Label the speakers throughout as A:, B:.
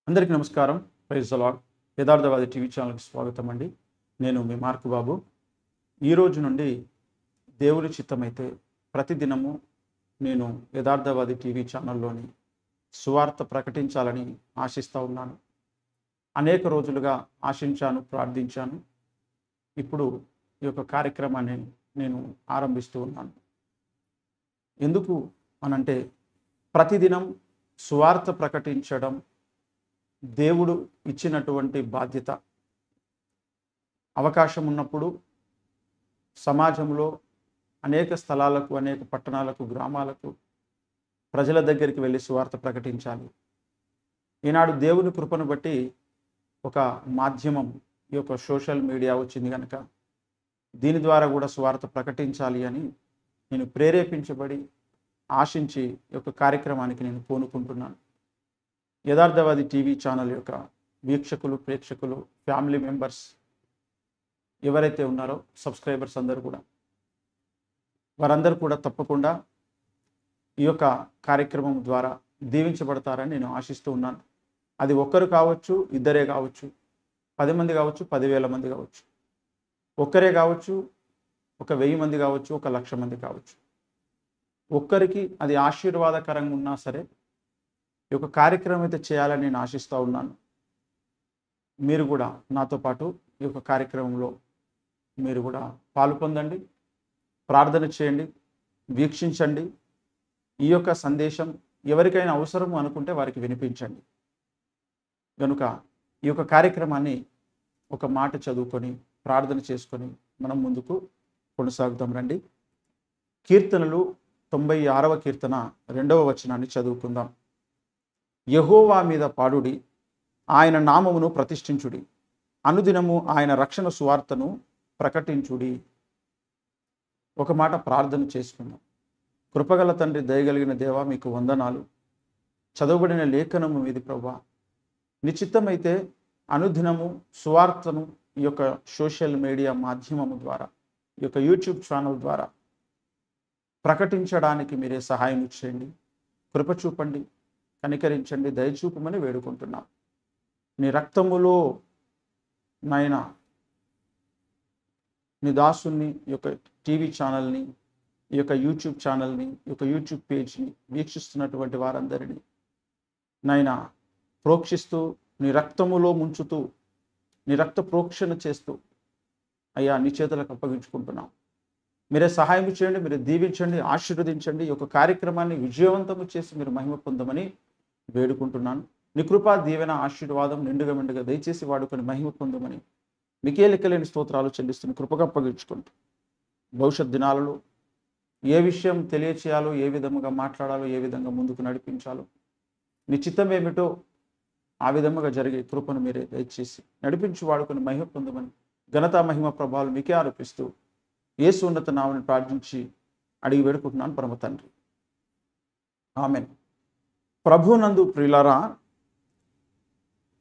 A: అందరికీ నమస్కారం. Praise the Lord. Yatharthavadi TV ఛానల్కి స్వాగతం అండి. నేను మీ మార్కు బాబు. ఈ రోజు నుండి దేవుని చిత్తమైతే ప్రతిదినము నేను యథార్థవాది టీవీ ఛానల్లోని సువార్త ప్రకటించాలని ఆశిస్తూ ఉన్నాను. అనేక రోజులుగా ఆశించాను, ప్రార్థించాను. ఇప్పుడు ఈ యొక్క కార్యక్రమాన్ని నేను ఆరంభిస్తూ ఉన్నాను. ఎందుకు అనంటే ప్రతిదినం సువార్త ప్రకటించడం దేవుడు ఇచ్చినటువంటి బాధ్యత. అవకాశం ఉన్నప్పుడు సమాజంలో అనేక స్థలాలకు, అనేక పట్టణాలకు, గ్రామాలకు, ప్రజల దగ్గరికి వెళ్ళి సువార్త ప్రకటించాలి. ఈనాడు దేవుని కృపను బట్టి ఒక మాధ్యమం, ఈ యొక్క సోషల్ మీడియా వచ్చింది కనుక దీని ద్వారా కూడా సువార్త ప్రకటించాలి అని నేను ప్రేరేపించబడి ఆశించి ఈ యొక్క కార్యక్రమానికి నేను పూనుకుంటున్నాను. యథార్థవాది టీవీ ఛానల్ యొక్క వీక్షకులు, ప్రేక్షకులు, ఫ్యామిలీ మెంబర్స్ ఎవరైతే ఉన్నారో సబ్స్క్రైబర్స్ అందరూ కూడా వారందరూ కూడా తప్పకుండా ఈ యొక్క కార్యక్రమం ద్వారా దీవించబడతారని నేను ఆశిస్తూ ఉన్నాను. అది ఒక్కరు కావచ్చు, ఇద్దరే కావచ్చు, 10 మంది కావచ్చు, 10,000 మంది కావచ్చు, ఒక్కరే కావచ్చు, 1,000 మంది కావచ్చు, 1,00,000 మంది కావచ్చు. ఒక్కరికి అది ఆశీర్వాదకరంగా ఉన్నా సరే ఈ యొక్క కార్యక్రమం అయితే చేయాలని నేను ఆశిస్తూ ఉన్నాను. మీరు కూడా నాతో పాటు ఈ యొక్క కార్యక్రమంలో మీరు కూడా పాలు పొందండి, ప్రార్థన చేయండి, వీక్షించండి. ఈ యొక్క సందేశం ఎవరికైనా అవసరము అనుకుంటే వారికి వినిపించండి. కనుక ఈ యొక్క కార్యక్రమాన్ని ఒక మాట చదువుకొని ప్రార్థన చేసుకొని మనం ముందుకు కొనసాగుతాం. రండి. కీర్తనలు 96వ కీర్తన 2వ వచనాన్ని చదువుకుందాం. యెహోవా మీద పాడుడి, ఆయన నామమును ప్రతిష్ఠించుడి, అనుదినము ఆయన రక్షణ సువార్తను ప్రకటించుడి. ఒక మాట ప్రార్థన చేసుకుందాం. కృపగల తండ్రి, దయగలిగిన దేవా, మీకు వందనాలు. చదవబడిన లేఖనము మీది ప్రభువా, నిశ్చితమైతే అనుదినము సువార్తను ఈ యొక్క సోషల్ మీడియా మాధ్యమము ద్వారా, ఈ యొక్క యూట్యూబ్ ఛానల్ ద్వారా ప్రకటించడానికి మీరే సహాయం చేయండి. కృప చూపండి, కనికరించండి, దయచూపమని వేడుకుంటున్నాం. నీ రక్తములో నాయన నీ దాసుని, ఈ యొక్క టీవీ ఛానల్ని, ఈ యొక్క యూట్యూబ్ ఛానల్ని, ఈ యొక్క యూట్యూబ్ పేజ్ని వీక్షిస్తున్నటువంటి వారందరినీ నాయన ప్రోక్షిస్తూ, నీ రక్తములో ముంచుతూ, నీ రక్త ప్రోక్షణ చేస్తూ అయ్యా నీ చేతులకు అప్పగించుకుంటున్నాం. మీరే సహాయం చేయండి, మీరే దీవించండి, ఆశీర్వదించండి. ఈ యొక్క కార్యక్రమాన్ని విజయవంతము చేసి మీరు మహిమ పొందమని వేడుకుంటున్నాను. నీ కృపా, దీవెన, ఆశీర్వాదం నిండుగా మెండుగా దయచేసి వాడుకొని మహిమ పొందమని మీకే లెక్కలేని స్తోత్రాలు చెల్లిస్తున్న కృపగా అప్పగించుకుంటూ భవిష్యత్ దినాలలో ఏ విషయం తెలియచేయాలో, ఏ విధముగా మాట్లాడాలో, ఏ విధంగా ముందుకు నడిపించాలో, నీ చిత్తం ఏమిటో ఆ విధముగా జరిగే కృపను మీరే దయచేసి నడిపించి వాడుకొని మహిమ పొందమని ఘనత, మహిమ, ప్రభావాలు మీకే ఆరోపిస్తూ యేసు ఉన్నత నామమున ప్రార్థించి అడిగి వేడుకుంటున్నాను పరమ తండ్రి. ఆమేన్. ప్రభునందు ప్రియులారా,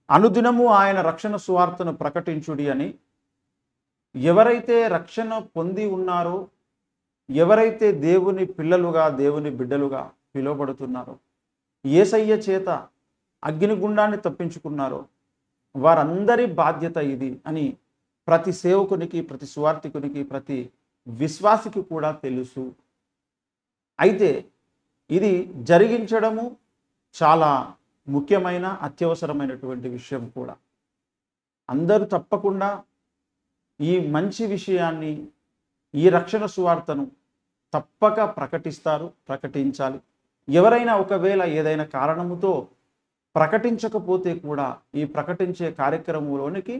A: అనుదినము ఆయన రక్షణ సువార్తను ప్రకటించుడి అని ఎవరైతే రక్షణ పొంది ఉన్నారో, ఎవరైతే దేవుని పిల్లలుగా, దేవుని బిడ్డలుగా పిలువబడుతున్నారో, యేసయ్య చేత అగ్నిగుండాన్ని తప్పించుకున్నారో వారందరి బాధ్యత ఇది అని ప్రతి సేవకునికి, ప్రతి సువార్థికునికి, ప్రతి విశ్వాసికి కూడా తెలుసు. అయితే ఇది జరిగించడము చాలా ముఖ్యమైన, అత్యవసరమైనటువంటి విషయం కూడా. అందరూ తప్పకుండా ఈ మంచి విషయాన్ని, ఈ రక్షణ సువార్తను తప్పక ప్రకటిస్తారు, ప్రకటించాలి. ఎవరైనా ఒకవేళ ఏదైనా కారణముతో ప్రకటించకపోతే కూడా ఈ ప్రకటించే కార్యక్రమంలోనికి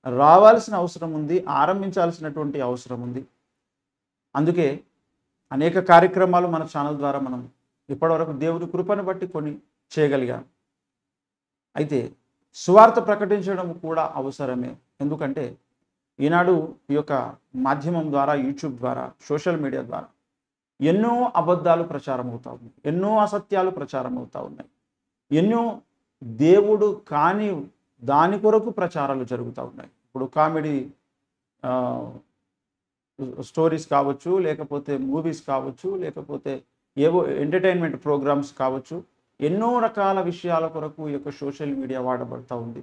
A: రావాల్సిన అవసరం ఉంది, ఆరంభించాల్సినటువంటి అవసరం ఉంది. అందుకే అనేక కార్యక్రమాలు మన ఛానల్ ద్వారా మనం ఇప్పటివరకు దేవుని కృపను బట్టి కొన్ని చేయగలిగాం. అయితే సువార్త ప్రకటించడం కూడా అవసరమే. ఎందుకంటే ఈనాడు ఈ యొక్క మాధ్యమం ద్వారా, యూట్యూబ్ ద్వారా, సోషల్ మీడియా ద్వారా ఎన్నో అబద్ధాలు ప్రచారం అవుతూ ఉన్నాయి, ఎన్నో అసత్యాలు ప్రచారం అవుతూ ఉన్నాయి, ఎన్నో దేవుడు కాని దాని కొరకు ప్రచారాలు జరుగుతూ ఉన్నాయి. ఇప్పుడు కామెడీ స్టోరీస్ కావచ్చు, లేకపోతే మూవీస్ కావచ్చు, లేకపోతే ఏవో ఎంటర్టైన్మెంట్ ప్రోగ్రామ్స్ కావచ్చు, ఎన్నో రకాల విషయాల కొరకు ఈ యొక్క సోషల్ మీడియా వాడబడతా ఉంది.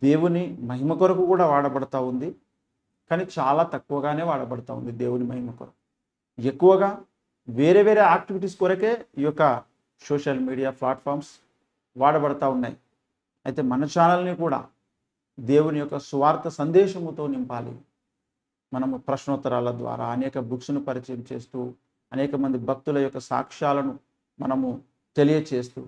A: దేవుని మహిమ కొరకు కూడా వాడబడతా ఉంది. కానీ చాలా తక్కువగానే వాడబడతా ఉంది దేవుని మహిమ కొరకు. ఎక్కువగా వేరే వేరే యాక్టివిటీస్ కొరకే ఈ యొక్క సోషల్ మీడియా ప్లాట్ఫామ్స్ వాడబడతా ఉన్నాయి. అయితే మన ఛానల్ని కూడా దేవుని యొక్క సువార్త సందేశముతో నింపాలి. మనము ప్రశ్నోత్తరాల ద్వారా అనేక బుక్స్ను పరిచయం చేస్తూ, అనేక మంది భక్తుల యొక్క సాక్ష్యాలను మనము తెలియచేస్తూ,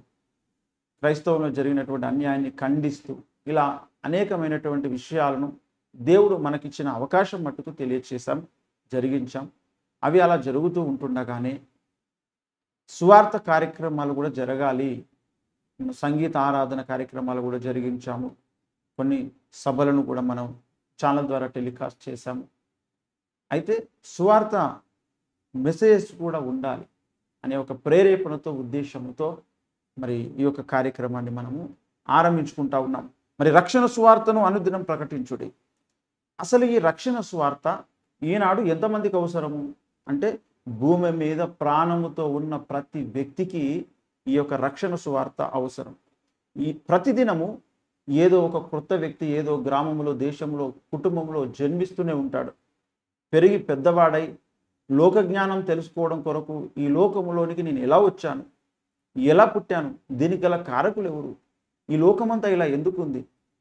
A: క్రైస్తవంలో జరిగినటువంటి అన్యాయాన్ని ఖండిస్తూ, ఇలా అనేకమైనటువంటి విషయాలను దేవుడు మనకిచ్చిన అవకాశం మట్టుకు తెలియచేశాం, జరిగించాం. అవి అలా జరుగుతూ ఉంటుండగానే సువార్త కార్యక్రమాలు కూడా జరగాలి. సంగీత ఆరాధన కార్యక్రమాలు కూడా జరిగించాము. కొన్ని సభలను కూడా మనం ఛానల్ ద్వారా టెలికాస్ట్ చేశాము. అయితే సువార్త మెసేజ్ కూడా ఉండాలి అనే ఒక ప్రేరేపణతో, ఉద్దేశంతో మరి ఈ యొక్క కార్యక్రమాన్ని మనము ఆరంభించుకుంటా ఉన్నాం. మరి రక్షణ సువార్తను అనుదినం ప్రకటించుడి. అసలు ఈ రక్షణ సువార్త ఈనాడు ఎంతమందికి అవసరము అంటే, భూమి మీద ప్రాణముతో ఉన్న ప్రతి వ్యక్తికి ఈ యొక్క రక్షణ సువార్త అవసరం. ఈ ప్రతిదినము ఏదో ఒక కొత్త వ్యక్తి ఏదో గ్రామంలో, దేశంలో, కుటుంబంలో జన్మిస్తూనే ఉంటాడు. పెరిగి పెద్దవాడై లోక జ్ఞానం తెలుసుకోవడం కొరకు ఈ లోకములోనికి నేను ఎలా వచ్చాను, ఎలా పుట్టాను, దీనికి గల కారకులు ఎవరు, ఈ లోకమంతా ఇలా ఎందుకుంది,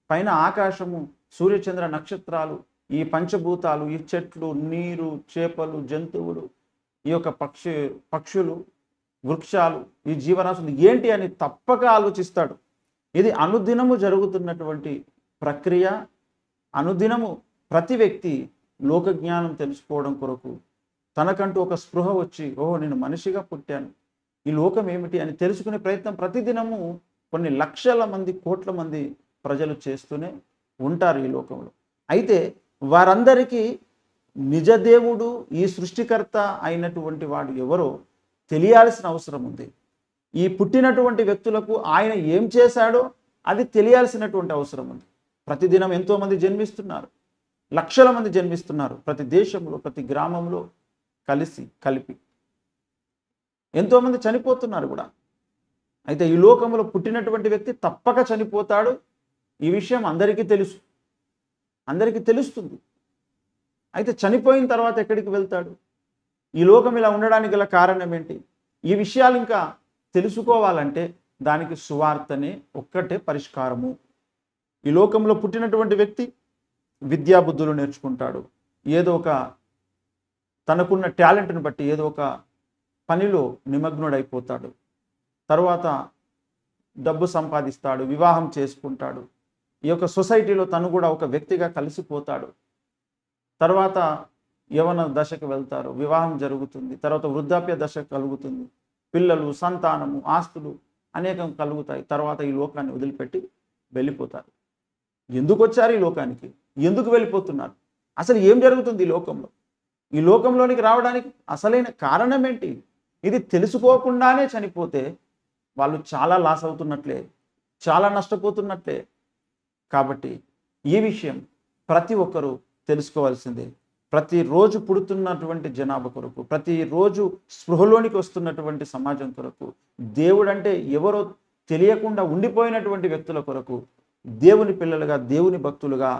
A: పైన ఆకాశము, సూర్యచంద్ర నక్షత్రాలు, ఈ పంచభూతాలు, ఈ చెట్లు, నీరు, చేపలు, జంతువులు, ఈ యొక్క పక్షులు, వృక్షాలు, ఈ జీవరాశులు ఏంటి అని తప్పక ఆలోచిస్తాడు. ఇది అనుదినము జరుగుతున్నటువంటి ప్రక్రియ. అనుదినము ప్రతి వ్యక్తి లోక జ్ఞానం తెలుసుకోవడం కొరకు తనకంటూ ఒక స్పృహ వచ్చి, ఓహో నేను మనిషిగా పుట్టాను, ఈ లోకం ఏమిటి అని తెలుసుకునే ప్రయత్నం ప్రతిదినము కొన్ని లక్షల మంది, కోట్ల మంది ప్రజలు చేస్తూనే ఉంటారు ఈ లోకంలో. అయితే వారందరికీ నిజదేవుడు, ఈ సృష్టికర్త అయినటువంటి వాడు ఎవరో తెలియాల్సిన అవసరం ఉంది. ఈ పుట్టినటువంటి వ్యక్తులకు ఆయన ఏం చేశాడో అది తెలియాల్సినటువంటి అవసరం ఉంది. ప్రతిదినం ఎంతోమంది జన్మిస్తున్నారు, లక్షల మంది జన్మిస్తున్నారు ప్రతి దేశంలో, ప్రతి గ్రామంలో కలిపి ఎంతోమంది చనిపోతున్నారు కూడా. అయితే ఈ లోకంలో పుట్టినటువంటి వ్యక్తి తప్పక చనిపోతాడు. ఈ విషయం అందరికీ తెలుసు, అందరికీ తెలుస్తుంది. అయితే చనిపోయిన తర్వాత ఎక్కడికి వెళ్తాడు, ఈ లోకం ఇలా ఉండడానికి గల కారణం ఏంటి, ఈ విషయాలు ఇంకా తెలుసుకోవాలంటే దానికి సువార్తనే ఒక్కటే పరిష్కారము. ఈ లోకంలో పుట్టినటువంటి వ్యక్తి విద్యాబుద్ధులు నేర్చుకుంటాడు. ఏదో ఒక తనకున్న టాలెంట్ని బట్టి ఏదో ఒక పనిలో నిమగ్నుడైపోతాడు. తర్వాత డబ్బు సంపాదిస్తాడు, వివాహం చేసుకుంటాడు. ఈ యొక్క సొసైటీలో తను కూడా ఒక వ్యక్తిగా కలిసిపోతాడు. తర్వాత యవన దశకు వెళ్తారు, వివాహం జరుగుతుంది. తర్వాత వృద్ధాప్య దశ కలుగుతుంది, పిల్లలు, సంతానము, ఆస్తులు అనేకం కలుగుతాయి. తర్వాత ఈ లోకాన్ని వదిలిపెట్టి వెళ్ళిపోతారు. ఎందుకు వచ్చారు ఈ లోకానికి, ఎందుకు వెళ్ళిపోతున్నారు, అసలు ఏం జరుగుతుంది ఈ లోకంలో, ఈ లోకంలోనికి రావడానికి అసలైన కారణం ఏంటి, ఇది తెలుసుకోకుండానే చనిపోతే వాళ్ళు చాలా లాస్ అవుతున్నట్లే, చాలా నష్టపోతున్నట్లే. కాబట్టి ఈ విషయం ప్రతి ఒక్కరూ తెలుసుకోవాల్సిందే. ప్రతిరోజు పుడుతున్నటువంటి జనాభా కొరకు, ప్రతిరోజు స్పృహలోనికి వస్తున్నటువంటి సమాజం కొరకు, దేవుడంటే ఎవరో తెలియకుండా ఉండిపోయినటువంటి వ్యక్తుల కొరకు, దేవుని పిల్లలుగా, దేవుని భక్తులుగా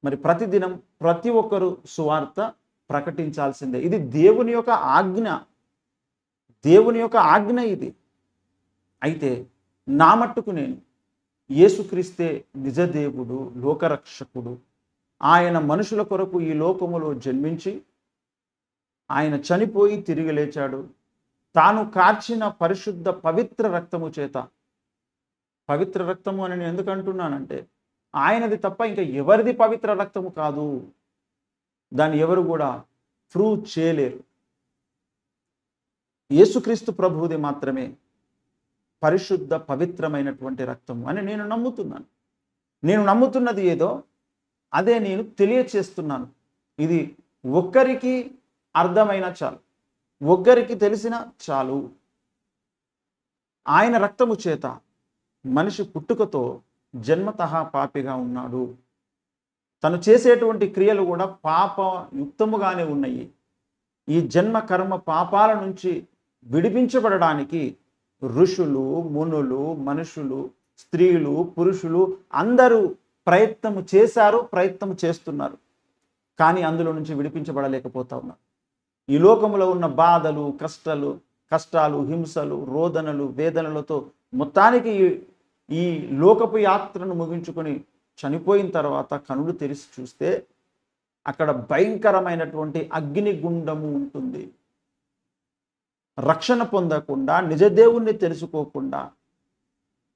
A: మరి ప్రతిదినం ప్రతి ఒక్కరూ సువార్త ప్రకటించాల్సిందే. ఇది దేవుని యొక్క ఆజ్ఞ, దేవుని యొక్క ఆజ్ఞ ఇది. అయితే నా మట్టుకు నేను యేసుక్రీస్తే నిజదేవుడు, లోకరక్షకుడు, ఆయన మనుషుల కొరకు ఈ లోకములో జన్మించి ఆయన చనిపోయి తిరిగి లేచాడు. తాను కార్చిన పరిశుద్ధ పవిత్ర రక్తము చేత, పవిత్ర రక్తము అని నేను ఎందుకు అంటున్నానంటే ఆయనది తప్ప ఇంకా ఎవరిది పవిత్ర రక్తము కాదు, దాన్ని ఎవరు కూడా ప్రూవ్ చేయలేరు. యేసుక్రీస్తు ప్రభువుది మాత్రమే పరిశుద్ధ పవిత్రమైనటువంటి రక్తము అని నేను నమ్ముతున్నాను. నేను నమ్ముతున్నది ఏదో అదే నేను తెలియచేస్తున్నాను. ఇది ఒక్కరికి అర్థమైనా చాలు, ఒక్కరికి తెలిసిన చాలు. ఆయన రక్తము చేత మనిషి పుట్టుకతో జన్మతః పాపిగా ఉన్నాడు. తను చేసేటువంటి క్రియలు కూడా పాపయుక్తముగానే ఉన్నాయి. ఈ జన్మ కర్మ పాపాల నుంచి విడిపించబడడానికి ఋషులు, మునులు, మనుషులు, స్త్రీలు, పురుషులు అందరూ ప్రయత్నము చేశారు, ప్రయత్నం చేస్తున్నారు. కానీ అందులో నుంచి విడిపించబడలేకపోతా ఉన్నారు. ఈ లోకంలో ఉన్న బాధలు, కష్టాలు, హింసలు, రోదనలు, వేదనలతో మొత్తానికి ఈ లోకపు యాత్రను ముగించుకొని చనిపోయిన తర్వాత కనులు తెరిచి చూస్తే అక్కడ భయంకరమైనటువంటి అగ్నిగుండము ఉంటుంది. రక్షణ పొందకుండా, నిజదేవుణ్ణి తెలుసుకోకుండా,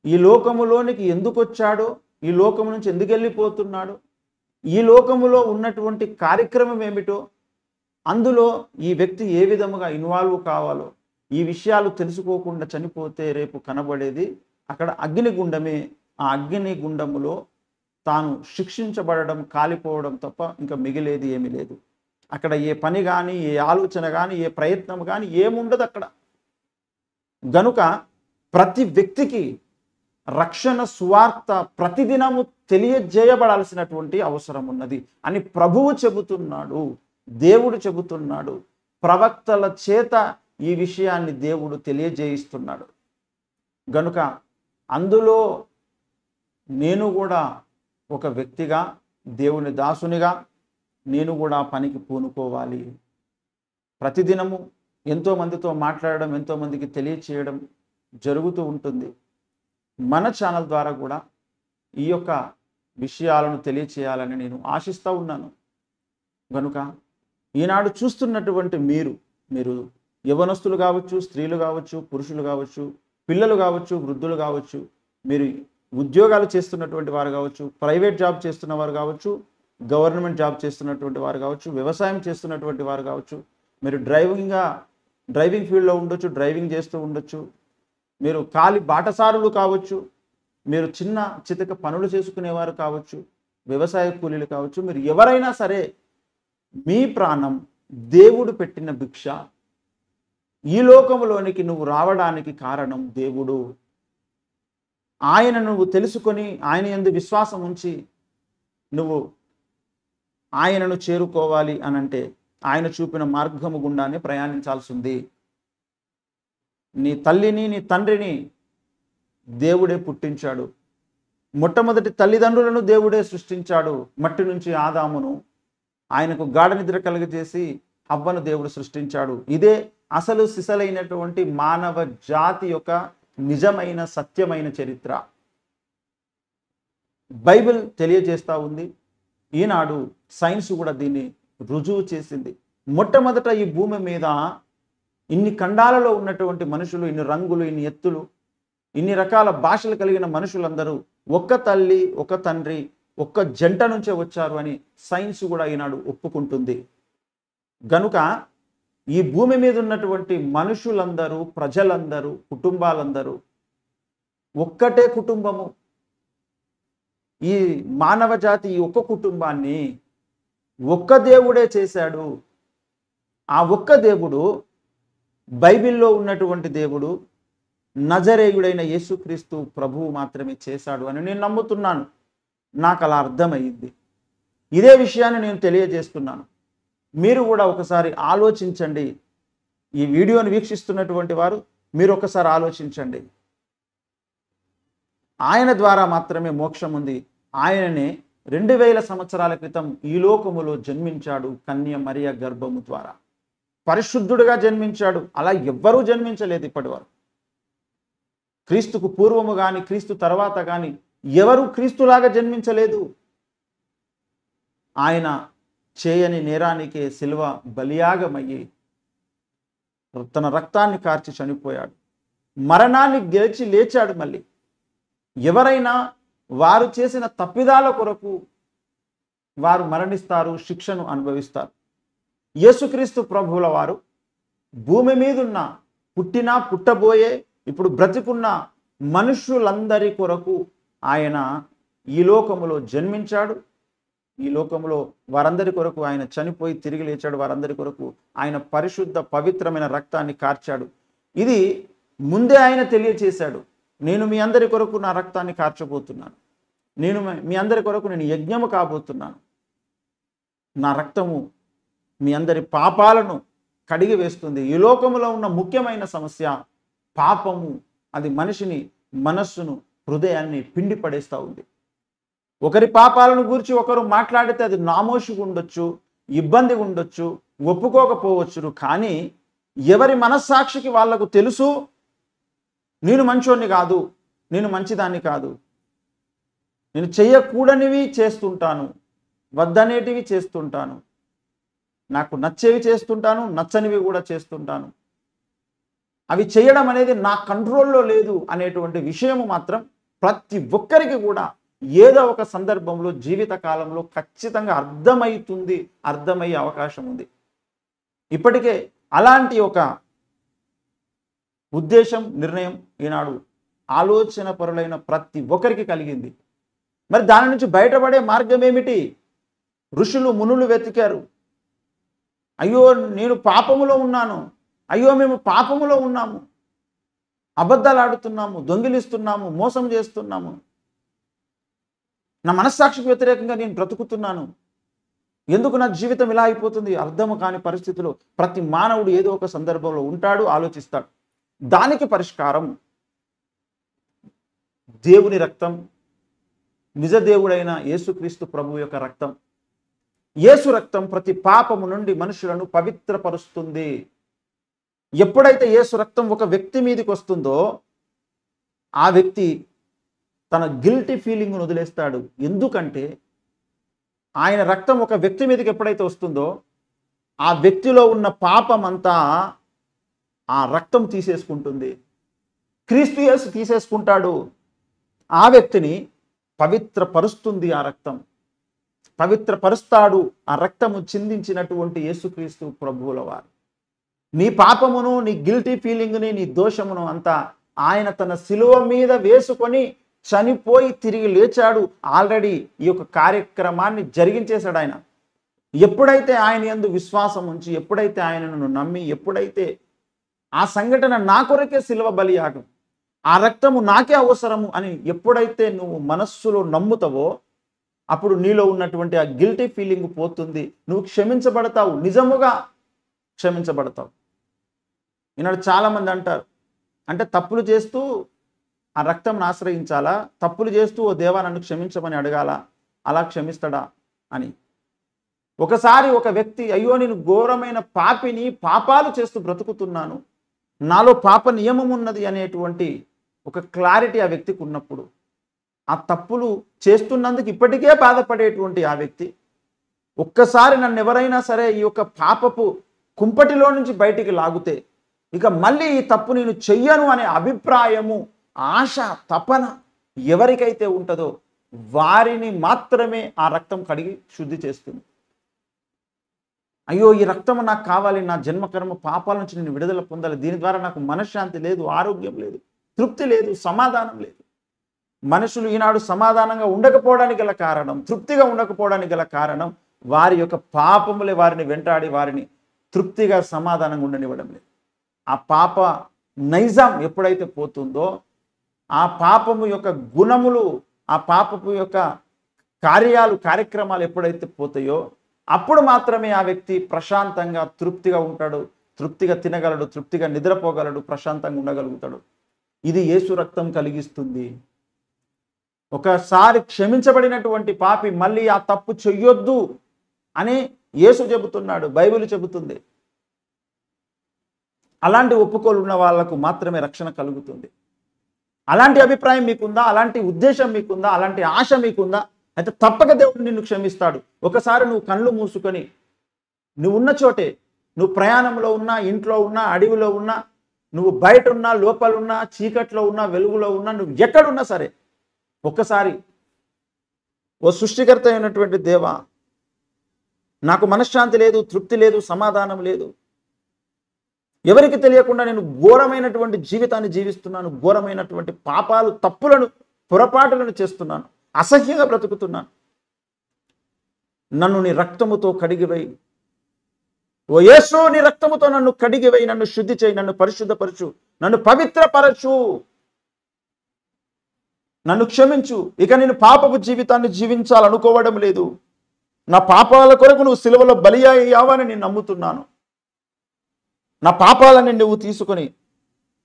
A: ఈ లోకములోనికి ఎందుకు వచ్చాడో, ఈ లోకము నుంచి ఎందుకు వెళ్ళిపోతున్నాడో, ఈ లోకములో ఉన్నటువంటి కార్యక్రమం ఏమిటో, అందులో ఈ వ్యక్తి ఏ విధముగా ఇన్వాల్వ్ కావాలో, ఈ విషయాలు తెలుసుకోకుండా చనిపోతే రేపు కనబడేది అక్కడ అగ్నిగుండమే. ఆ అగ్నిగుండములో తాను శిక్షించబడడం, కాలిపోవడం తప్ప ఇంకా మిగిలేది ఏమీ లేదు. అక్కడ ఏ పని కానీ, ఏ ఆలోచన కానీ, ఏ ప్రయత్నం కానీ ఏముండదు అక్కడ. గనుక ప్రతి వ్యక్తికి రక్షణ సువార్త ప్రతిదినము తెలియజేయబడాల్సినటువంటి అవసరం ఉన్నది అని ప్రభువు చెబుతున్నాడు, దేవుడు చెబుతున్నాడు. ప్రవక్తల చేత ఈ విషయాన్ని దేవుడు తెలియజేయిస్తున్నాడు. గనుక అందులో నేను కూడా ఒక వ్యక్తిగా, దేవుని దాసునిగా నేను కూడా పనికి పూనుకోవాలి. ప్రతిదినము ఎంతోమందితో మాట్లాడడం, ఎంతోమందికి తెలియచేయడం జరుగుతూ ఉంటుంది. మన ఛానల్ ద్వారా కూడా ఈ యొక్క విషయాలను తెలియచేయాలని నేను ఆశిస్తూ ఉన్నాను. కనుక ఈనాడు చూస్తున్నటువంటి మీరు యవనస్తులు కావచ్చు, స్త్రీలు కావచ్చు, పురుషులు కావచ్చు, పిల్లలు కావచ్చు, వృద్ధులు కావచ్చు, మీరు ఉద్యోగాలు చేస్తున్నటువంటి వారు కావచ్చు, ప్రైవేట్ జాబ్ చేస్తున్న వారు కావచ్చు, గవర్నమెంట్ జాబ్ చేస్తున్నటువంటి వారు కావచ్చు, వ్యవసాయం చేస్తున్నటువంటి వారు కావచ్చు, మీరు డ్రైవింగ్ ఫీల్డ్లో ఉండొచ్చు, డ్రైవింగ్ చేస్తూ ఉండొచ్చు, మీరు ఖాళీ బాటసారులు కావచ్చు, మీరు చిన్న చితక పనులు చేసుకునేవారు కావచ్చు, వ్యవసాయ కూలీలు కావచ్చు, మీరు ఎవరైనా సరే మీ ప్రాణం దేవుడు పెట్టిన భిక్ష. ఈ లోకములోనికి నువ్వు రావడానికి కారణం దేవుడు. ఆయన నువ్వు తెలుసుకొని, ఆయన యందు విశ్వాసం ఉంచి నువ్వు ఆయనను చేరుకోవాలి అనంటే ఆయన చూపిన మార్గము గుండానే ప్రయాణించాల్సి ఉంది. నీ తల్లిని, నీ తండ్రిని దేవుడే పుట్టించాడు. మొట్టమొదటి తల్లిదండ్రులను దేవుడే సృష్టించాడు. మట్టి నుంచి ఆదామును, ఆయనకు గాఢ నిద్ర కలుగజేసి హవ్వను దేవుడు సృష్టించాడు. ఇదే అసలు సిసలైనటువంటి మానవ జాతి యొక్క నిజమైన సత్యమైన చరిత్ర. బైబిల్ తెలియజేస్తూ ఉంది. ఈనాడు సైన్స్ కూడా దీన్ని రుజువు చేసింది. మొట్టమొదట ఈ భూమి మీద ఇన్ని ఖండాలలో ఉన్నటువంటి మనుషులు, ఇన్ని రంగులు, ఇన్ని ఎత్తులు, ఇన్ని రకాల భాషలు కలిగిన మనుషులందరూ ఒక్క తల్లి, ఒక తండ్రి, ఒక్క జంట నుంచే వచ్చారు అని సైన్స్ కూడా ఈనాడు ఒప్పుకుంటుంది. గనుక ఈ భూమి మీద ఉన్నటువంటి మనుషులందరూ, ప్రజలందరూ, కుటుంబాలందరూ ఒక్కటే కుటుంబము. ఈ మానవ జాతి ఈ ఒక్క కుటుంబాన్ని ఒక్క దేవుడే చేశాడు. ఆ ఒక్క దేవుడు బైబిల్లో ఉన్నటువంటి దేవుడు నజరేయుడైన యేసుక్రీస్తు ప్రభువు మాత్రమే చేశాడు అని నేను నమ్ముతున్నాను. నాకు అలా అర్థమైంది. ఇదే విషయాన్ని నేను తెలియజేస్తున్నాను. మీరు కూడా ఒకసారి ఆలోచించండి. ఈ వీడియోని వీక్షిస్తున్నటువంటి వారు మీరు ఒకసారి ఆలోచించండి. ఆయన ద్వారా మాత్రమే మోక్షం ఉంది. ఆయననే 2000 సంవత్సరాల క్రితం ఈ లోకములో జన్మించాడు. కన్య మరియ గర్భము ద్వారా పరిశుద్ధుడుగా జన్మించాడు. అలా ఎవ్వరూ జన్మించలేదు ఇప్పటివరకు. క్రీస్తుకు పూర్వము కానీ, క్రీస్తు తర్వాత కానీ ఎవరు క్రీస్తులాగా జన్మించలేదు. ఆయన చేయని నేరానికే శిలువ బలియాగమయ్యి తన రక్తాన్ని కార్చి చనిపోయాడు. మరణాన్ని గెలిచి లేచాడు. మళ్ళీ ఎవరైనా వారు చేసిన తప్పిదాల కొరకు వారు మరణిస్తారు, శిక్షను అనుభవిస్తారు. యేసుక్రీస్తు ప్రభువుల వారు భూమి మీదున్న పుట్టినా, పుట్టబోయే, ఇప్పుడు బ్రతికున్న మనుషులందరి కొరకు ఆయన ఈ లోకములో జన్మించాడు. ఈ లోకంలో వారందరి కొరకు ఆయన చనిపోయి తిరిగి లేచాడు. వారందరి కొరకు ఆయన పరిశుద్ధ పవిత్రమైన రక్తాన్ని కార్చాడు. ఇది ముందే ఆయన తెలియచేశాడు. నేను మీ అందరి కొరకు నా రక్తాన్ని కార్చబోతున్నాను. నేను మీ అందరి కొరకు నేను యజ్ఞము కాబోతున్నాను. నా రక్తము మీ అందరి పాపాలను కడిగి వేస్తుంది. ఈ లోకములో ఉన్న ముఖ్యమైన సమస్య పాపము, అది మనిషిని, మనస్సును, హృదయాన్ని పిండి పడేస్తూ ఉంది. ఒకరి పాపాలను గురించి ఒకరు మాట్లాడితే అది నామోషిగా ఉండొచ్చు, ఇబ్బందిగా ఉండొచ్చు, ఒప్పుకోకపోవచ్చు. కానీ ఎవరి మనస్సాక్షికి వాళ్లకు తెలుసు, నేను మంచోడిని కాదు, నేను మంచిదాన్ని కాదు, నేను చెయ్యకూడనివి చేస్తుంటాను, వద్దనేటివి చేస్తుంటాను, నాకు నచ్చేవి చేస్తుంటాను, నచ్చనివి కూడా చేస్తుంటాను, అవి చేయడం అనేది నా కంట్రోల్లో లేదు అనేటువంటి విషయము మాత్రం ప్రతి ఒక్కరికి కూడా ఏదో ఒక సందర్భంలో జీవిత కాలంలో ఖచ్చితంగా అర్థమయ్యే అవకాశం ఉంది. ఇప్పటికే అలాంటి ఒక ఉద్దేశం, నిర్ణయం ఈనాడు ఆలోచన పరులైన ప్రతి ఒక్కరికి కలిగింది. మరి దాని నుంచి బయటపడే మార్గం ఏమిటి? ఋషులు, మునులు వెతికారు. అయ్యో నేను పాపములో ఉన్నాను, అయ్యో మేము పాపములో ఉన్నాము, అబద్ధాలు ఆడుతున్నాము, దొంగిలిస్తున్నాము, మోసం చేస్తున్నాము, నా మనస్సాక్షికి వ్యతిరేకంగా నేను బ్రతుకుతున్నాను, ఎందుకు నా జీవితం ఇలా అయిపోతుంది? అర్థము కాని పరిస్థితిలో ప్రతి మానవుడు ఏదో ఒక సందర్భంలో ఉంటాడు, ఆలోచిస్తాడు. దానికి పరిష్కారం దేవుని రక్తం, నిజ దేవుడైన యేసుక్రీస్తు ప్రభువు యొక్క రక్తం. యేసు రక్తం ప్రతి పాపము నుండి మనుషులను పవిత్రపరుస్తుంది. ఎప్పుడైతే యేసు రక్తం ఒక వ్యక్తి మీదకి వస్తుందో ఆ వ్యక్తి తన గిల్టీ ఫీలింగ్ను వదిలేస్తాడు. ఎందుకంటే ఆయన రక్తం ఒక వ్యక్తి మీదకి ఎప్పుడైతే వస్తుందో ఆ వ్యక్తిలో ఉన్న పాపమంతా ఆ రక్తం తీసేసుకుంటుంది. క్రీస్తు యేసు తీసేసుకుంటాడు. ఆ వ్యక్తిని పవిత్రపరుస్తుంది. ఆ రక్తం పవిత్రపరుస్తాడు. ఆ రక్తము చిందించినటువంటి యేసుక్రీస్తు ప్రభువుల వారు నీ పాపమును, నీ గిల్టీ ఫీలింగ్ని, నీ దోషమును అంతా ఆయన తన శిలువ మీద వేసుకొని చనిపోయి తిరిగి లేచాడు. ఆల్రెడీ ఈ యొక్క కార్యక్రమాన్ని జరిగించేశాడు ఆయన. ఎప్పుడైతే ఆయన యందు విశ్వాసం ఉంచి, ఎప్పుడైతే ఆయనను నమ్మి, ఎప్పుడైతే ఆ సంఘటన నా కొరకే శిలువ బలియాగం, ఆ రక్తము నాకే అవసరము అని ఎప్పుడైతే నువ్వు మనస్సులో నమ్ముతావో అప్పుడు నీలో ఉన్నటువంటి ఆ గిల్టీ ఫీలింగ్ పోతుంది. నువ్వు క్షమించబడతావు, నిజముగా క్షమించబడతావు. ఈనాడు చాలామంది అంటారు, అంటే తప్పులు చేస్తూ ఆ రక్తంను ఆశ్రయించాలా, తప్పులు చేస్తూ ఓ దేవా నన్ను క్షమించమని అడగాల, అలా క్షమిస్తాడా అని. ఒకసారి ఒక వ్యక్తి, అయ్యో నేను ఘోరమైన పాపిని, పాపాలు చేస్తూ బ్రతుకుతున్నాను, నాలో పాప నియమం ఉన్నది అనేటువంటి ఒక క్లారిటీ ఆ వ్యక్తికి ఉన్నప్పుడు, ఆ తప్పులు చేస్తున్నందుకు ఇప్పటికే బాధపడేటువంటి ఆ వ్యక్తి ఒక్కసారి నన్ను ఎవరైనా సరే ఈ యొక్క పాపపు కుంపటిలో నుంచి బయటికి లాగితే ఇక మళ్ళీ ఈ తప్పు నేను చెయ్యను అనే అభిప్రాయము, ఆశ, తపన ఎవరికైతే ఉంటుందో వారిని మాత్రమే ఆ రక్తం కడిగి శుద్ధి చేస్తుంది. అయ్యో ఈ రక్తం నాకు కావాలి, నా జన్మకర్మ పాపాల నుంచి నేను విడుదల పొందాలి, దీని ద్వారా నాకు మనశ్శాంతి లేదు, ఆరోగ్యం లేదు, తృప్తి లేదు, సమాధానం లేదు. మనుషులు ఈనాడు సమాధానంగా ఉండకపోవడానికి గల కారణం, తృప్తిగా ఉండకపోవడానికి గల కారణం వారి యొక్క పాపములే వారిని వెంటాడి వారిని తృప్తిగా సమాధానంగా ఉండనివ్వడం లేదు. ఆ పాప నైజం ఎప్పుడైతే పోతుందో, ఆ పాపము యొక్క గుణములు, ఆ పాపపు యొక్క కార్యక్రమాలు ఎప్పుడైతే పోతాయో అప్పుడు మాత్రమే ఆ వ్యక్తి ప్రశాంతంగా, తృప్తిగా ఉంటాడు, తృప్తిగా తినగలడు, తృప్తిగా నిద్రపోగలడు, ప్రశాంతంగా ఉండగలుగుతాడు. ఇది యేసు రక్తం కలిగిస్తుంది. ఒకసారి క్షమించబడినటువంటి పాపి మళ్ళీ ఆ తప్పు చెయ్యొద్దు అని యేసు చెబుతున్నాడు, బైబిల్ చెబుతుంది. అలాంటి ఒప్పుకోలు ఉన్న వాళ్లకు మాత్రమే రక్షణ కలుగుతుంది. అలాంటి అభిప్రాయం మీకుందా? అలాంటి ఉద్దేశం మీకుందా? అలాంటి ఆశ మీకుందా? అయితే తప్పక దేవుడు నిన్ను క్షమిస్తాడు. ఒకసారి నువ్వు కళ్ళు మూసుకొని నువ్వు ఉన్న చోటే, నువ్వు ప్రయాణంలో ఉన్నా, ఇంట్లో ఉన్నా, అడవిలో ఉన్నా, నువ్వు బయట ఉన్నా, లోపల ఉన్నా, చీకట్లో ఉన్నా, వెలుగులో ఉన్నా, నువ్వు ఎక్కడున్నా సరే ఒక్కసారి ఓ సృష్టికర్త అయినటువంటి దేవా, నాకు మనశ్శాంతి లేదు, తృప్తి లేదు, సమాధానం లేదు, ఎవరికి తెలియకుండా నేను ఘోరమైనటువంటి జీవితాన్ని జీవిస్తున్నాను, ఘోరమైనటువంటి పాపాలు, తప్పులను, పొరపాటులను చేస్తున్నాను, అసహ్యంగా బ్రతుకుతున్నాను, నన్ను నీ రక్తముతో కడిగివేయి, ఓ యేసు నీ రక్తముతో నన్ను కడిగివేయి, నన్ను శుద్ధి చేయి, నన్ను పరిశుద్ధపరచు, నన్ను పవిత్రపరచు, నన్ను క్షమించు, ఇక నేను పాపపు జీవితాన్ని జీవించాలనుకోవడం లేదు, నా పాపాల కొరకు నువ్వు సిలువలో బలి అయ్యావని నేను నమ్ముతున్నాను, నా పాపాలని నువ్వు తీసుకొని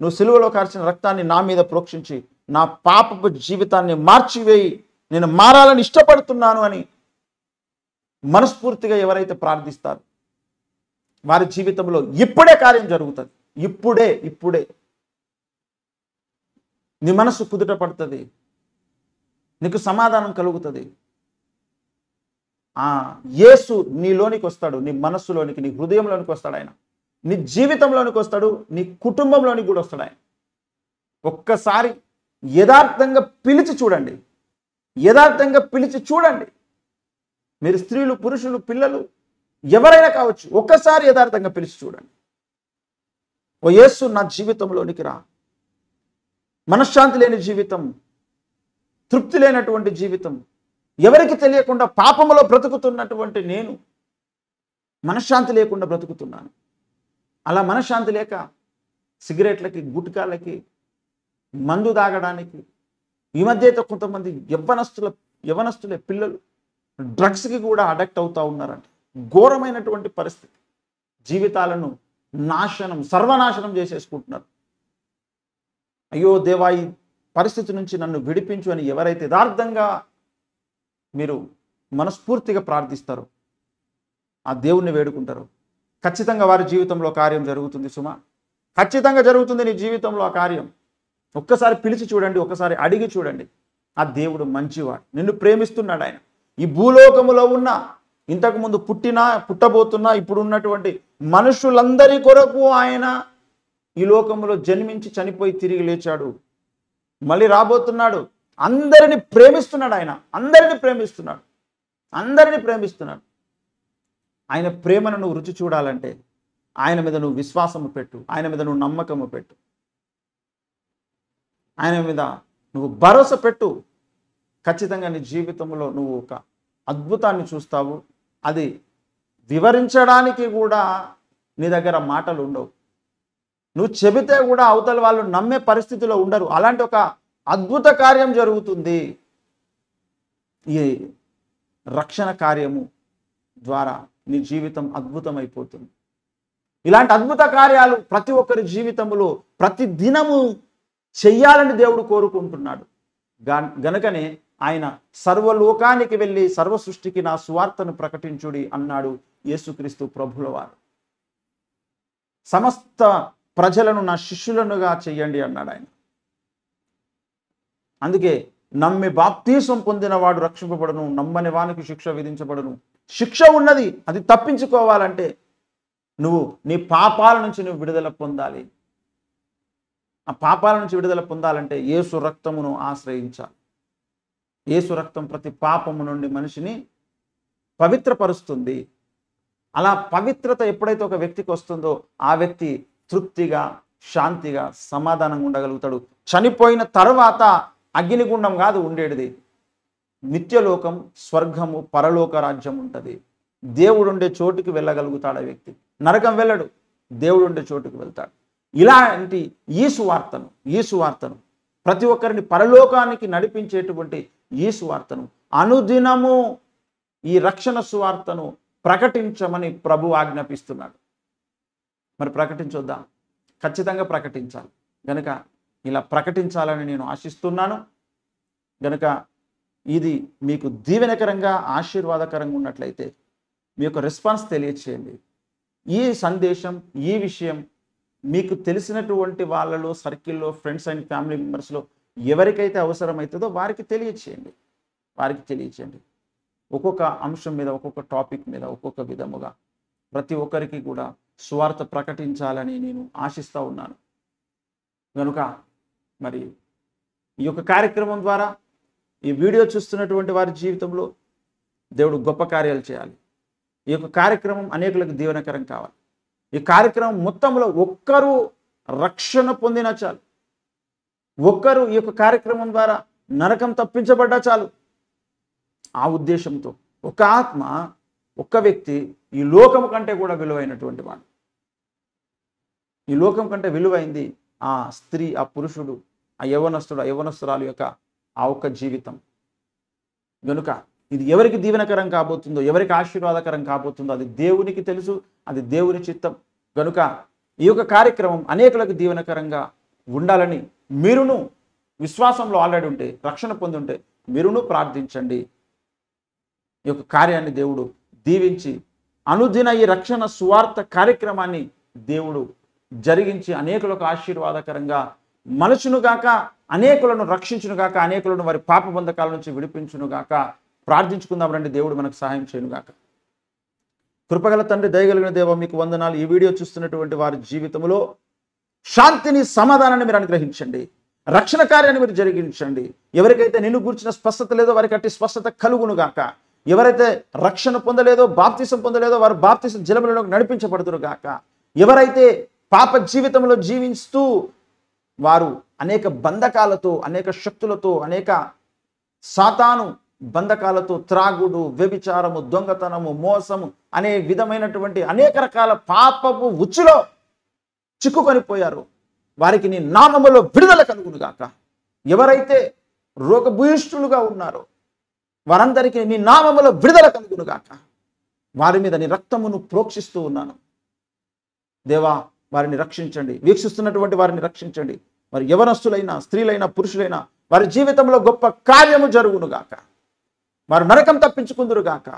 A: నువ్వు సిలువలో కార్చిన రక్తాన్ని నా మీద ప్రోక్షించి నా పాపపు జీవితాన్ని మార్చివేయి, నేను మారాలని ఇష్టపడుతున్నాను అని మనస్ఫూర్తిగా ఎవరైతే ప్రార్థిస్తారో వారి జీవితంలో ఇప్పుడే కార్యం జరుగుతుంది. ఇప్పుడే నీ మనసు కుదుట పడుతుంది, నీకు సమాధానం కలుగుతుంది. యేసు నీలోనికి వస్తాడు, నీ మనస్సులోనికి, నీ హృదయంలోనికి వస్తాడు. ఆయన నీ జీవితంలోనికి వస్తాడు, నీ కుటుంబంలోనికి కూడా వస్తాడు. ఆయన ఒక్కసారి యథార్థంగా పిలిచి చూడండి, మీరు స్త్రీలు, పురుషులు, పిల్లలు ఎవరైనా కావచ్చు, ఒక్కసారి యథార్థంగా పిలిచి చూడండి. ఓ యేసు నా జీవితంలోనికి రా. మనశ్శాంతి లేని జీవితం, తృప్తి లేనటువంటి జీవితం, ఎవరికి తెలియకుండా పాపములో బ్రతుకుతున్నటువంటి నేను మనశ్శాంతి లేకుండా బ్రతుకుతున్నాను. అలా మనశ్శాంతి లేక సిగరెట్లకి, గుట్కాలకి, మందు తాగడానికి, ఈ మధ్య అయితే కొంతమంది యవ్వనస్తులే పిల్లలు డ్రగ్స్కి కూడా అడక్ట్ అవుతూ ఉన్నారంట. ఘోరమైనటువంటి పరిస్థితి, జీవితాలను సర్వనాశనం చేసేసుకుంటున్నారు. అయ్యో దేవా, ఈ పరిస్థితి నుంచి నన్ను విడిపించు అని ఎవరైతే యథార్థంగా మీరు మనస్ఫూర్తిగా ప్రార్థిస్తారో, ఆ దేవుణ్ణి వేడుకుంటారో, ఖచ్చితంగా వారి జీవితంలో కార్యం జరుగుతుంది. సుమా, ఖచ్చితంగా జరుగుతుంది నీ జీవితంలో ఆ కార్యం. ఒక్కసారి పిలిచి చూడండి, ఒక్కసారి అడిగి చూడండి. ఆ దేవుడు మంచివాడు, నిన్ను ప్రేమిస్తున్నాడు. ఆయన ఈ భూలోకములో ఉన్న, ఇంతకుముందు పుట్టబోతున్నా, ఇప్పుడు ఉన్నటువంటి మనుషులందరి కొరకు ఆయన ఈ లోకంలో జన్మించి చనిపోయి తిరిగి లేచాడు, మళ్ళీ రాబోతున్నాడు. అందరిని ప్రేమిస్తున్నాడు. ఆయన అందరిని ప్రేమిస్తున్నాడు. ఆయన ప్రేమను నువ్వు రుచి చూడాలంటే ఆయన మీద నువ్వు విశ్వాసము పెట్టు, ఆయన మీద నువ్వు నమ్మకము పెట్టు, ఆయన మీద నువ్వు భరోసా పెట్టు. ఖచ్చితంగా నీ జీవితంలో నువ్వు ఒక అద్భుతాన్ని చూస్తావు. అది వివరించడానికి కూడా నీ దగ్గర మాటలు ఉండవు. నువ్వు చెబితే కూడా అవతల వాళ్ళు నమ్మే పరిస్థితిలో ఉండరు. అలాంటి ఒక అద్భుత కార్యం జరుగుతుంది. ఈ రక్షణ కార్యము ద్వారా నీ జీవితం అద్భుతమైపోతుంది. ఇలాంటి అద్భుత కార్యాలు ప్రతి ఒక్కరి జీవితంలో ప్రతి దినము చెయ్యాలని దేవుడు కోరుకుంటున్నాడు. గనుకనే ఆయన సర్వలోకానికి వెళ్ళి సర్వ సృష్టికి నా సువార్తను ప్రకటించుడి అన్నాడు యేసుక్రీస్తు ప్రభుల వారు. సమస్త ప్రజలను నా శిష్యులనుగా చెయ్యండి అన్నాడు ఆయన. అందుకే నమ్మి బాప్తీసం పొందిన వాడు రక్షింపబడును, నమ్మని వానికి శిక్ష విధించబడును. శిక్ష ఉన్నది, అది తప్పించుకోవాలంటే నువ్వు నీ పాపాల నుంచి నువ్వు విడుదల పొందాలి. ఆ పాపాల నుంచి విడుదల పొందాలంటే యేసు రక్తమును ఆశ్రయించాలి. యేసు రక్తం ప్రతి పాపము నుండి మనిషిని పవిత్రపరుస్తుంది. అలా పవిత్రత ఎప్పుడైతే ఒక వ్యక్తికి వస్తుందో ఆ వ్యక్తి తృప్తిగా, శాంతిగా, సమాధానంగా ఉండగలుగుతాడు. చనిపోయిన తర్వాత అగ్నిగుండం కాదు ఉండేది, నిత్యలోకం, స్వర్గము, పరలోక రాజ్యం ఉంటుంది. దేవుడు ఉండే చోటుకి వెళ్ళగలుగుతాడు ఆ వ్యక్తి. నరకం వెళ్ళడు, దేవుడు ఉండే చోటుకి వెళ్తాడు. ఇలాంటి ఈ సువార్తను ప్రతి ఒక్కరిని పరలోకానికి నడిపించేటువంటి ఈ సువార్తను అనుదినము, ఈ రక్షణ సువార్తను ప్రకటించమని ప్రభు ఆజ్ఞాపిస్తున్నాడు. మరి ప్రకటించొద్దా? ఖచ్చితంగా ప్రకటించాలి. గనుక ఇలా ప్రకటించాలని నేను ఆశిస్తున్నాను. గనుక ఇది మీకు దీవెనకరంగా, ఆశీర్వాదకరంగా ఉన్నట్లయితే మీ యొక్క రెస్పాన్స్ తెలియచేయండి. ఈ సందేశం, ఈ విషయం మీకు తెలిసినటువంటి వాళ్ళలో, సర్కిల్లో, ఫ్రెండ్స్ అండ్ ఫ్యామిలీ మెంబర్స్లో ఎవరికైతే అవసరమవుతుందో వారికి తెలియచేయండి. ఒక్కొక్క అంశం మీద, ఒక్కొక్క టాపిక్ మీద, ఒక్కొక్క విధముగా ప్రతి ఒక్కరికి కూడా సువార్త ప్రకటించాలని నేను ఆశిస్తూ ఉన్నాను. కనుక మరి ఈ యొక్క కార్యక్రమం ద్వారా ఈ వీడియో చూస్తున్నటువంటి వారి జీవితంలో దేవుడు గొప్ప కార్యాలు చేయాలి. ఈ యొక్క కార్యక్రమం అనేకులకు దీవెనకరం కావాలి. ఈ కార్యక్రమం మొత్తంలో ఒక్కరు రక్షణ పొందినా చాలు, ఒక్కరు ఈ యొక్క కార్యక్రమం ద్వారా నరకం తప్పించబడ్డా చాలు. ఆ ఉద్దేశంతో ఒక ఆత్మ, ఒక్క వ్యక్తి ఈ లోకం కంటే కూడా విలువైనటువంటి వాడు. ఈ లోకం కంటే విలువైంది ఆ స్త్రీ, ఆ పురుషుడు, ఆ యవ్వనస్తురాలు యొక్క ఆ ఒక్క జీవితం. గనుక ఇది ఎవరికి దీవెనకరం కాబోతుందో, ఎవరికి ఆశీర్వాదకరం కాబోతుందో అది దేవునికి తెలుసు, అది దేవుని చిత్తం. గనుక ఈ యొక్క కార్యక్రమం అనేకులకు దీవెనకరంగా ఉండాలని మీరును విశ్వాసంలో ఆల్రెడీ ఉంటే, రక్షణ పొంది ఉంటే మీరును ప్రార్థించండి. ఈ యొక్క కార్యాన్ని దేవుడు దీవించి అనుదిన ఈ రక్షణ సువార్త కార్యక్రమాన్ని దేవుడు జరిగించి అనేకులకు ఆశీర్వాదకరంగా మలచునుగాక, అనేకులను రక్షించునుగాక, అనేకులను వారి పాప బంధకాల నుంచి విడిపించునుగాక. ప్రార్థించుకుందాం రండి. దేవుడు మనకు సహాయం చేయనుగాక. కృపగల తండ్రి, దయగలిగిన దేవ, మీకు వందనాలు. ఈ వీడియో చూస్తున్నటువంటి వారి జీవితంలో శాంతిని, సమాధానాన్ని మీరు అనుగ్రహించండి. రక్షణ కార్యాన్ని మీరు జరిగించండి. ఎవరికైతే నిన్ను గురించిన స్పష్టత లేదో వారికి అట్టి స్పష్టత కలుగునుగాక. ఎవరైతే రక్షణ పొందలేదో, బాప్తిసం పొందలేదో వారు బాప్తిసం జలములలో నడిపించబడుదురుగాక. ఎవరైతే పాప జీవితంలో జీవిస్తూ వారు అనేక బంధకాలతో, అనేక శక్తులతో, అనేక సాతాను బంధకాలతో, త్రాగుడు, వ్యభిచారము, దొంగతనము, మోసము అనే విధమైనటువంటి అనేక రకాల పాపపు ఉచ్చులో చిక్కుకొని పోయారు, వారికి నీ నామములో విడుదల కలుగునుగాక. ఎవరైతే రోగభూయిష్ఠులుగా ఉన్నారో వారందరికీ నీ నామములో విడుదల కలుగునుగాక. వారి మీద నీ రక్తమును ప్రోక్షిస్తూ ఉన్నాను దేవా. వారిని రక్షించండి. వీక్షిస్తున్నటువంటి వారిని రక్షించండి. వారి యవనస్తులైనా, స్త్రీలైనా, పురుషులైనా వారి జీవితంలో గొప్ప కార్యము జరుగునుగాక. వారు నరకం తప్పించుకుందురుగాక,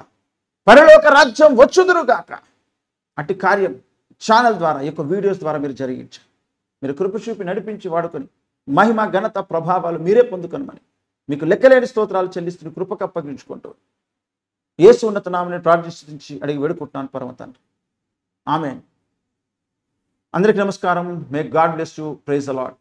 A: పరలోక రాజ్యం వచ్చుదురుగాక. అట్టి కార్యం ఛానల్ ద్వారా, ఈ యొక్క వీడియోస్ ద్వారా మీరు జరిగించండి. మీరు కృప చూపి నడిపించి వాడుకొని మహిమ, ఘనత, ప్రభావాలు మీరే పొందుకొనమని మీకు లెక్కలేని స్తోత్రాలు చెల్లిస్తున్న కృపకు అప్పగించుకుంటూ యేసు ఉన్నత నామమున ప్రార్థించి అడిగి వేడుకుంటున్నాను పరమ తండ్రి. ఆమేన్. అందరికీ నమస్కారం. May God bless you. Praise the lord.